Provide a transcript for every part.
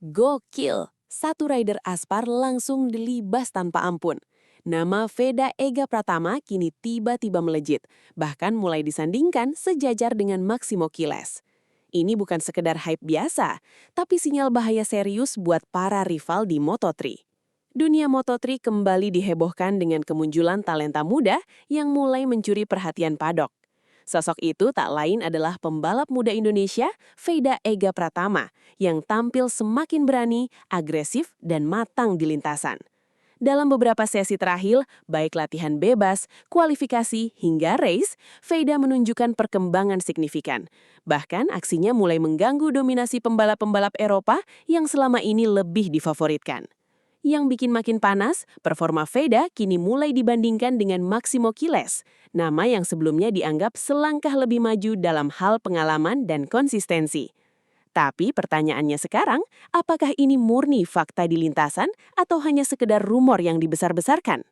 Gokil! Satu rider Aspar langsung dilibas tanpa ampun. Nama Veda Ega Pratama kini tiba-tiba melejit, bahkan mulai disandingkan sejajar dengan Maximo Kiles. Ini bukan sekedar hype biasa, tapi sinyal bahaya serius buat para rival di Moto3. Dunia Moto3 kembali dihebohkan dengan kemunculan talenta muda yang mulai mencuri perhatian padok. Sosok itu tak lain adalah pembalap muda Indonesia, Veda Ega Pratama, yang tampil semakin berani, agresif, dan matang di lintasan. Dalam beberapa sesi terakhir, baik latihan bebas, kualifikasi, hingga race, Veda menunjukkan perkembangan signifikan. Bahkan aksinya mulai mengganggu dominasi pembalap-pembalap Eropa yang selama ini lebih difavoritkan. Yang bikin makin panas, performa Veda kini mulai dibandingkan dengan Maximo Kiles, nama yang sebelumnya dianggap selangkah lebih maju dalam hal pengalaman dan konsistensi. Tapi pertanyaannya sekarang, apakah ini murni fakta di lintasan atau hanya sekedar rumor yang dibesar-besarkan?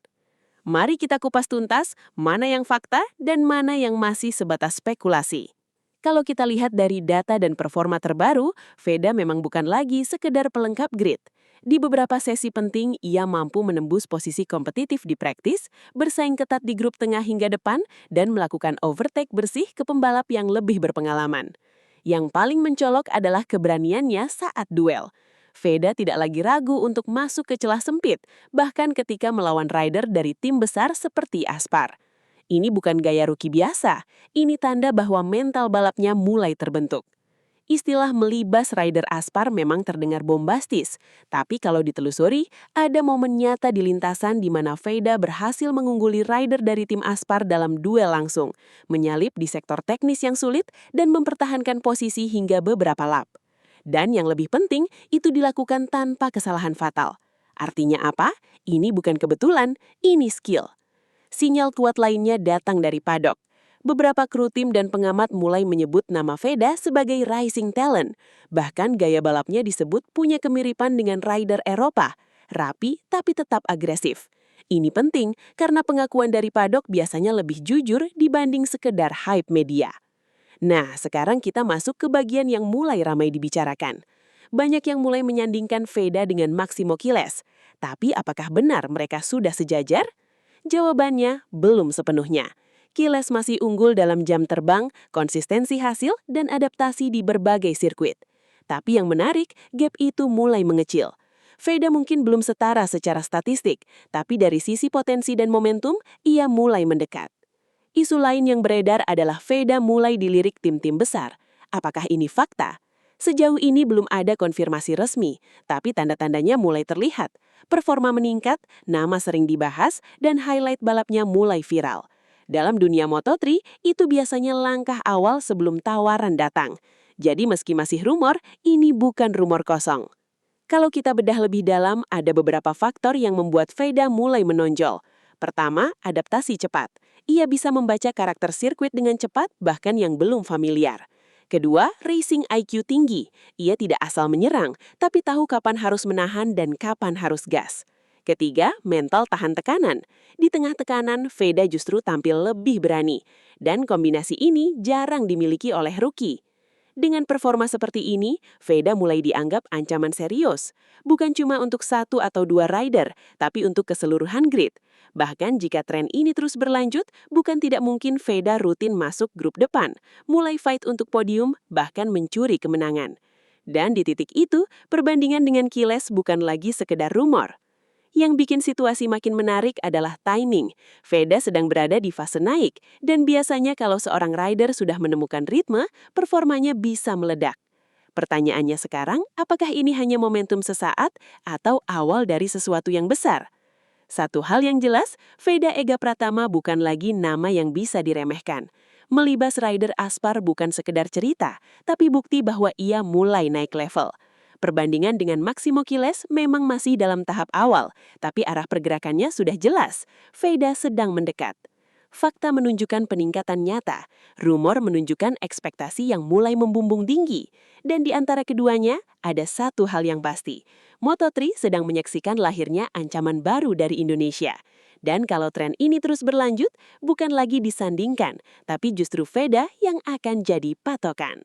Mari kita kupas tuntas mana yang fakta dan mana yang masih sebatas spekulasi. Kalau kita lihat dari data dan performa terbaru, Veda memang bukan lagi sekedar pelengkap grid. Di beberapa sesi penting, ia mampu menembus posisi kompetitif di praktis, bersaing ketat di grup tengah hingga depan, dan melakukan overtake bersih ke pembalap yang lebih berpengalaman. Yang paling mencolok adalah keberaniannya saat duel. Veda tidak lagi ragu untuk masuk ke celah sempit, bahkan ketika melawan rider dari tim besar seperti Aspar. Ini bukan gaya rookie biasa, ini tanda bahwa mental balapnya mulai terbentuk. Istilah melibas rider Aspar memang terdengar bombastis, tapi kalau ditelusuri, ada momen nyata di lintasan di mana Veda berhasil mengungguli rider dari tim Aspar dalam duel langsung, menyalip di sektor teknis yang sulit dan mempertahankan posisi hingga beberapa lap. Dan yang lebih penting, itu dilakukan tanpa kesalahan fatal. Artinya apa? Ini bukan kebetulan, ini skill. Sinyal kuat lainnya datang dari paddock. Beberapa kru tim dan pengamat mulai menyebut nama Veda sebagai rising talent. Bahkan gaya balapnya disebut punya kemiripan dengan rider Eropa, rapi tapi tetap agresif. Ini penting karena pengakuan dari paddock biasanya lebih jujur dibanding sekedar hype media. Nah, sekarang kita masuk ke bagian yang mulai ramai dibicarakan. Banyak yang mulai menyandingkan Veda dengan Maximo Kiles. Tapi apakah benar mereka sudah sejajar? Jawabannya belum sepenuhnya. Kiles masih unggul dalam jam terbang, konsistensi hasil, dan adaptasi di berbagai sirkuit. Tapi yang menarik, gap itu mulai mengecil. Veda mungkin belum setara secara statistik, tapi dari sisi potensi dan momentum, ia mulai mendekat. Isu lain yang beredar adalah Veda mulai dilirik tim-tim besar. Apakah ini fakta? Sejauh ini belum ada konfirmasi resmi, tapi tanda-tandanya mulai terlihat. Performa meningkat, nama sering dibahas, dan highlight balapnya mulai viral. Dalam dunia Moto3, itu biasanya langkah awal sebelum tawaran datang. Jadi meski masih rumor, ini bukan rumor kosong. Kalau kita bedah lebih dalam, ada beberapa faktor yang membuat Veda mulai menonjol. Pertama, adaptasi cepat. Ia bisa membaca karakter sirkuit dengan cepat, bahkan yang belum familiar. Kedua, racing IQ tinggi. Ia tidak asal menyerang, tapi tahu kapan harus menahan dan kapan harus gas. Ketiga, mental tahan tekanan. Di tengah tekanan, Veda justru tampil lebih berani. Dan kombinasi ini jarang dimiliki oleh rookie. Dengan performa seperti ini, Veda mulai dianggap ancaman serius. Bukan cuma untuk satu atau dua rider, tapi untuk keseluruhan grid. Bahkan jika tren ini terus berlanjut, bukan tidak mungkin Veda rutin masuk grup depan, mulai fight untuk podium, bahkan mencuri kemenangan. Dan di titik itu, perbandingan dengan Kiles bukan lagi sekedar rumor. Yang bikin situasi makin menarik adalah timing. Veda sedang berada di fase naik, dan biasanya kalau seorang rider sudah menemukan ritme, performanya bisa meledak. Pertanyaannya sekarang, apakah ini hanya momentum sesaat atau awal dari sesuatu yang besar? Satu hal yang jelas, Veda Ega Pratama bukan lagi nama yang bisa diremehkan. Melibas rider Aspar bukan sekedar cerita, tapi bukti bahwa ia mulai naik level. Perbandingan dengan Maximo Kiles memang masih dalam tahap awal, tapi arah pergerakannya sudah jelas. Veda sedang mendekat. Fakta menunjukkan peningkatan nyata, rumor menunjukkan ekspektasi yang mulai membumbung tinggi. Dan di antara keduanya, ada satu hal yang pasti. Moto3 sedang menyaksikan lahirnya ancaman baru dari Indonesia. Dan kalau tren ini terus berlanjut, bukan lagi disandingkan, tapi justru Veda yang akan jadi patokan.